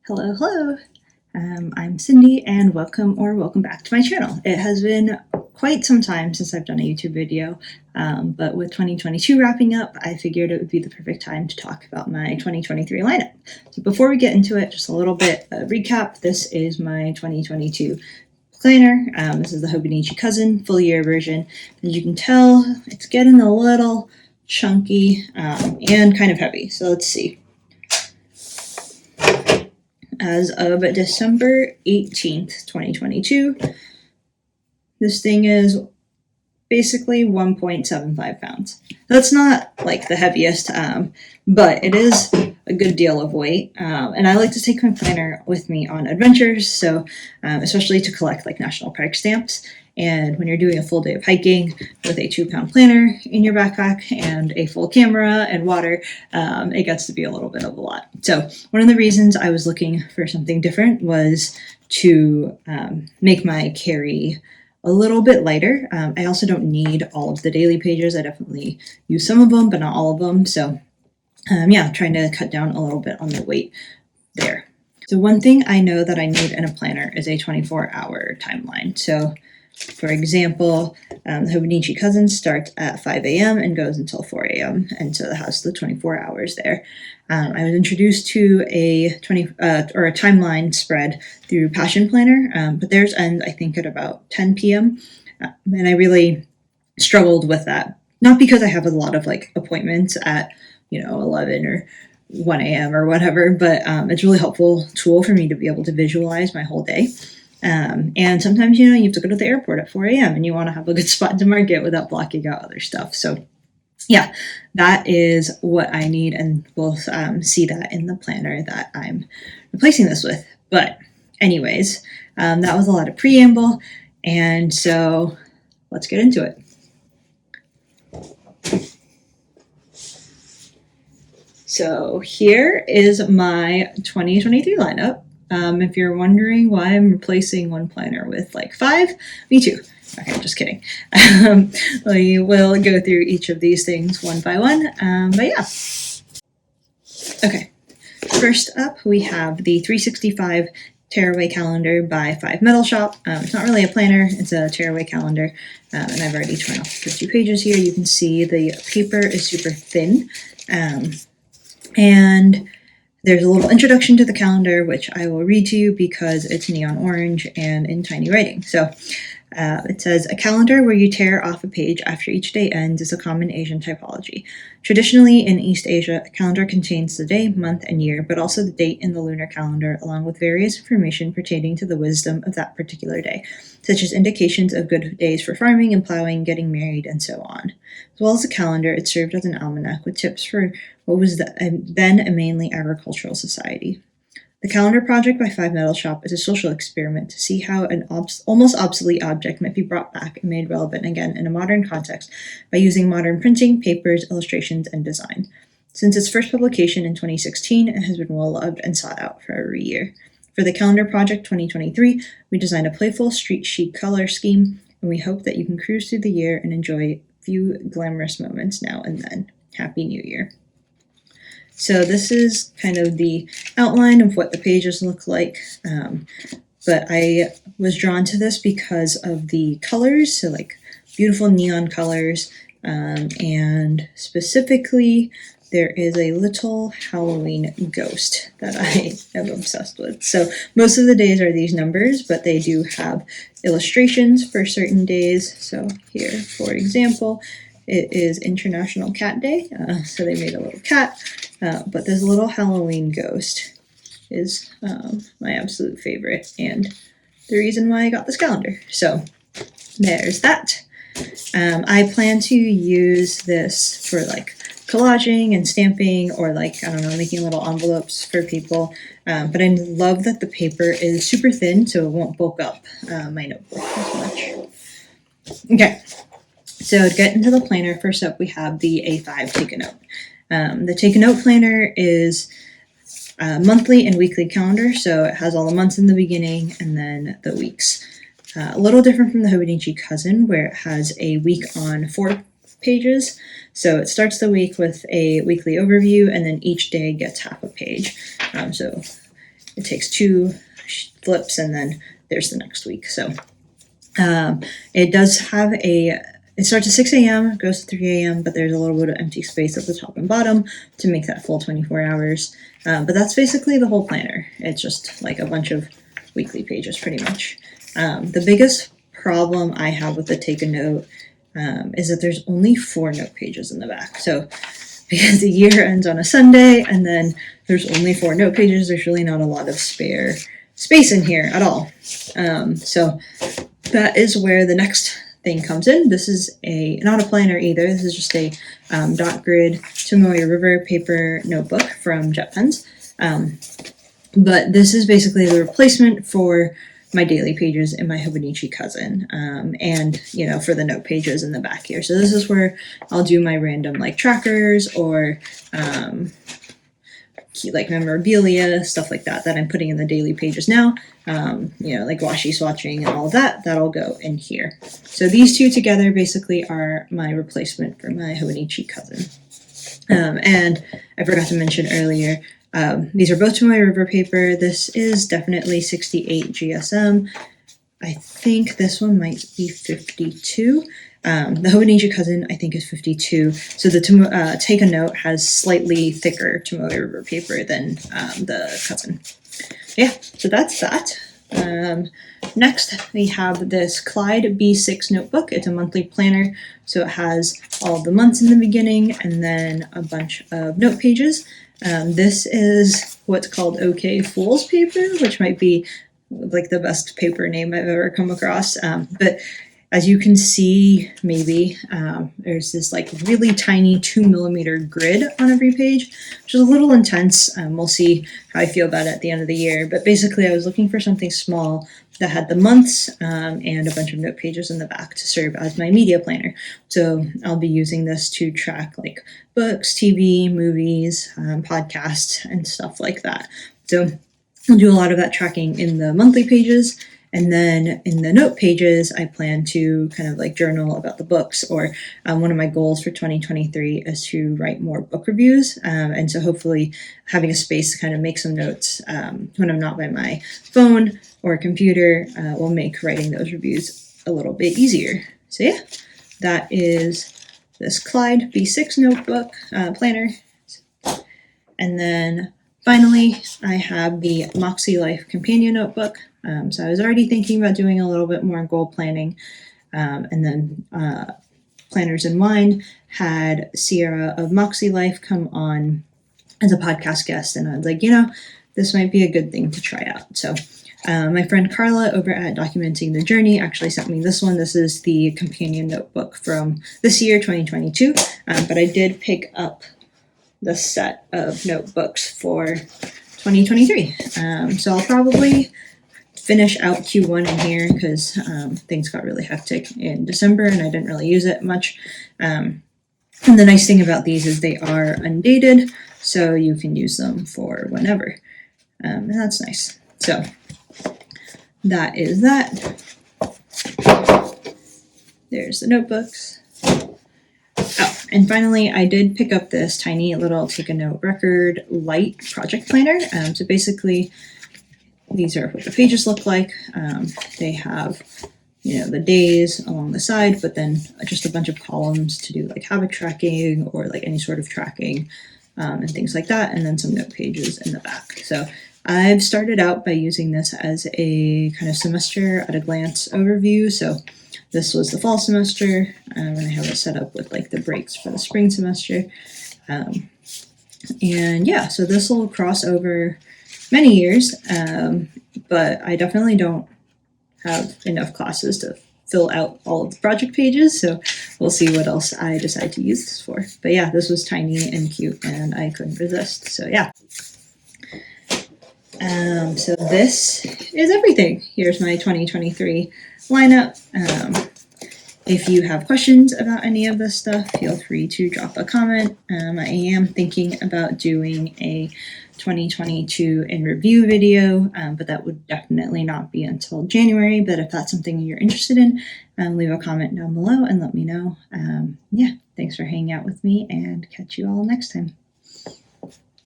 Hello, hello. I'm Cindy and welcome back to my channel. It has been quite some time since I've done a YouTube video, but with 2022 wrapping up, I figured it would be the perfect time to talk about my 2023 lineup. So before we get into it, just a little bit of recap. This is my 2022 planner. This is the Hobonichi Cousin full year version. As you can tell, it's getting a little chunky and kind of heavy. So let's see. As of December 18th, 2022, this thing is basically 1.75 pounds. That's not like the heaviest, but it is a good deal of weight. And I like to take my planner with me on adventures, so especially to collect like national park stamps. And when you're doing a full day of hiking with a 2-pound planner in your backpack and a full camera and water, it gets to be a little bit of a lot. So one of the reasons I was looking for something different was to make my carry a little bit lighter. I also don't need all of the daily pages. I definitely use some of them, but not all of them. So yeah, trying to cut down a little bit on the weight there. So one thing I know that I need in a planner is a 24-hour timeline. So for example, the Hobonichi Cousin starts at 5 a.m. and goes until 4 a.m. And so it has the 24 hours there. I was introduced to a timeline spread through Passion Planner, but theirs ends, I think, at about 10 p.m. And I really struggled with that. Not because I have a lot of like appointments at 11 or 1 a.m. or whatever, but it's a really helpful tool for me to be able to visualize my whole day. And sometimes, you have to go to the airport at 4 a.m. and you want to have a good spot to market without blocking out other stuff. So yeah, that is what I need, and we'll see that in the planner that I'm replacing this with. But anyways, that was a lot of preamble, and so let's get into it. So here is my 2023 lineup. If you're wondering why I'm replacing one planner with like 5, me too. Okay, just kidding. We will go through each of these things one by one, but yeah. Okay, first up we have the 365 tearaway calendar by 5 Metal Shop. It's not really a planner, it's a tearaway calendar, and I've already torn off the 2 pages here. You can see the paper is super thin, and there's a little introduction to the calendar, which I will read to you because it's neon orange and in tiny writing. So it says, a calendar where you tear off a page after each day ends is a common Asian typology. Traditionally, in East Asia, a calendar contains the day, month, and year, but also the date in the lunar calendar, along with various information pertaining to the wisdom of that particular day, such as indications of good days for farming and plowing, getting married, and so on. As well as a calendar, it served as an almanac with tips for what was then a mainly agricultural society. The Calendar Project by 5 Metal Shop is a social experiment to see how an almost obsolete object might be brought back and made relevant again in a modern context by using modern printing, papers, illustrations, and design. Since its first publication in 2016, it has been well loved and sought out for every year. For the Calendar Project 2023, we designed a playful street chic color scheme, and we hope that you can cruise through the year and enjoy a few glamorous moments now and then. Happy New Year. So this is kind of the outline of what the pages look like, but I was drawn to this because of the colors, so like beautiful neon colors, and specifically there is a little Halloween ghost that I am obsessed with. So most of the days are these numbers, but they do have illustrations for certain days. So here, for example, it is International Cat Day, so they made a little cat, but this little Halloween ghost is my absolute favorite and the reason why I got this calendar. So there's that. I plan to use this for like collaging and stamping, or like, I don't know, making little envelopes for people, but I love that the paper is super thin so it won't bulk up my notebook as much. Okay. So to get into the planner, first up we have the A5 Take a Note. The Take a Note planner is a monthly and weekly calendar, so it has all the months in the beginning and then the weeks. A little different from the Hobonichi Cousin, where it has a week on 4 pages. So it starts the week with a weekly overview, and then each day gets half a page. So it takes 2 flips and then there's the next week. So it does have it starts at 6 a.m., goes to 3 a.m., but there's a little bit of empty space at the top and bottom to make that full 24 hours. But that's basically the whole planner. It's just like a bunch of weekly pages pretty much. The biggest problem I have with the take a note is that there's only 4 note pages in the back. So because the year ends on a Sunday and then there's only 4 note pages, there's really not a lot of spare space in here at all. So that is where the next thing comes in. This is not a planner either. This is just a dot grid Tomoe River paper notebook from JetPens. But this is basically the replacement for my daily pages in my Hobonichi cousin, and for the note pages in the back here. So this is where I'll do my random like trackers or like memorabilia, stuff like that I'm putting in the daily pages now. Like washi swatching and all of that, that'll go in here. So these two together basically are my replacement for my Hobonichi cousin. And I forgot to mention earlier, these are both Tomoe River paper. This is definitely 68 GSM. I think this one might be 52. The Hobonichi cousin, I think, is 52. So the Take a Note has slightly thicker Tomoe River paper than the cousin. Yeah, so that's that. Next, we have this Kleid B6 notebook. It's a monthly planner, so it has all the months in the beginning and then a bunch of note pages. This is what's called OK Fool's paper, which might be like the best paper name I've ever come across. But as you can see, maybe there's this like really tiny 2mm grid on every page, which is a little intense. We'll see how I feel about it at the end of the year. But basically, I was looking for something small that had the months and a bunch of note pages in the back to serve as my media planner. So I'll be using this to track like books, TV, movies, podcasts, and stuff like that. So I'll do a lot of that tracking in the monthly pages. And then in the note pages, I plan to kind of like journal about the books, or one of my goals for 2023 is to write more book reviews. And so hopefully having a space to kind of make some notes when I'm not by my phone or computer will make writing those reviews a little bit easier. So yeah, that is this Kleid B6 notebook planner. And then finally, I have the Makse Life Companion Notebook. So I was already thinking about doing a little bit more goal planning. And then Planners in Wine had Sierra of Makse Life come on as a podcast guest. And I was like, this might be a good thing to try out. So my friend Carla over at Documenting the Journey actually sent me this one. This is the companion notebook from this year, 2022. But I did pick up the set of notebooks for 2023. So I'll probably finish out Q1 in here because things got really hectic in December and I didn't really use it much. And the nice thing about these is they are undated, so you can use them for whenever. And that's nice. So that is that. There's the notebooks. Oh, and finally, I did pick up this tiny little Take a Note record lite project planner. So basically, these are what the pages look like. They have, the days along the side, but then just a bunch of columns to do like habit tracking or like any sort of tracking and things like that, and then some note pages in the back. So I've started out by using this as a kind of semester at a glance overview. So this was the fall semester, and I have it set up with like the breaks for the spring semester. And yeah, so this will cross over many years, but I definitely don't have enough classes to fill out all of the project pages, so we'll see what else I decide to use this for. But yeah, this was tiny and cute, and I couldn't resist, so yeah. So this is everything. Here's my 2023 lineup. If you have questions about any of this stuff, feel free to drop a comment. I am thinking about doing a 2022 in review video, but that would definitely not be until January. But if that's something you're interested in, leave a comment down below and let me know. Yeah, thanks for hanging out with me, and catch you all next time.